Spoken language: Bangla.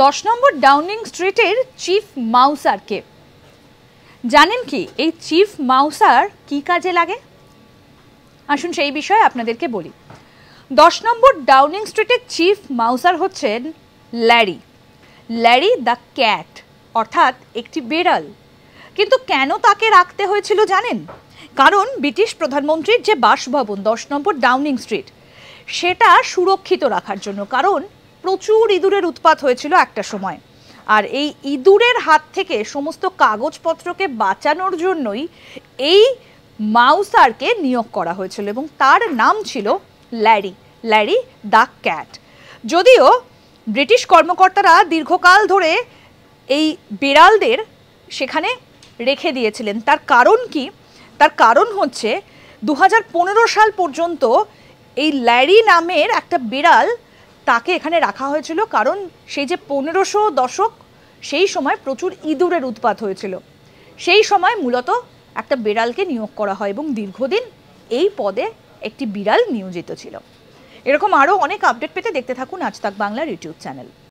10 নম্বর ডাউনিং স্ট্রিটের চিফ মাউসারকে জানেন কি? এই চিফ মাউসার কি কাজে লাগে? আসুন সেই বিষয়ে আপনাদেরকে বলি। 10 নম্বর ডাউনিং স্ট্রিটের চিফ মাউসার হচ্ছেন ল্যারি দ্য ক্যাট, অর্থাৎ একটি বেড়াল। কিন্তু কেন তাকে রাখতে হয়েছিল জানেন? কারণ ব্রিটিশ প্রধানমন্ত্রীর যে বাসভবন 10 নম্বর ডাউনিং স্ট্রিট, সেটা সুরক্ষিত রাখার জন্য। কারণ প্রচুর ইঁদুরের উৎপাত হয়েছিল একটা সময়, আর এই ইঁদুরের হাত থেকে সমস্ত কাগজপত্রকে বাঁচানোর জন্যই এই মাউসারকে নিয়োগ করা হয়েছিল এবং তার নাম ছিল ল্যারি দ্য ক্যাট। যদিও ব্রিটিশ কর্মকর্তারা দীর্ঘকাল ধরে এই বিড়ালদের সেখানে রেখে দিয়েছিলেন। তার কারণ কি? তার কারণ হচ্ছে 2015 সাল পর্যন্ত এই ল্যারি নামের একটা বিড়াল তাকে এখানে রাখা হয়েছিল, কারণ সেই যে 1500 দশক, সেই সময় প্রচুর ইঁদুরের উৎপাত হয়েছিল। সেই সময় মূলত একটা বিড়ালকে নিয়োগ করা হয় এবং দীর্ঘদিন এই পদে একটি বিড়াল নিয়োজিত ছিল। এরকম আরও অনেক আপডেট পেতে দেখতে থাকুন আজ তাক বাংলার ইউটিউব চ্যানেল।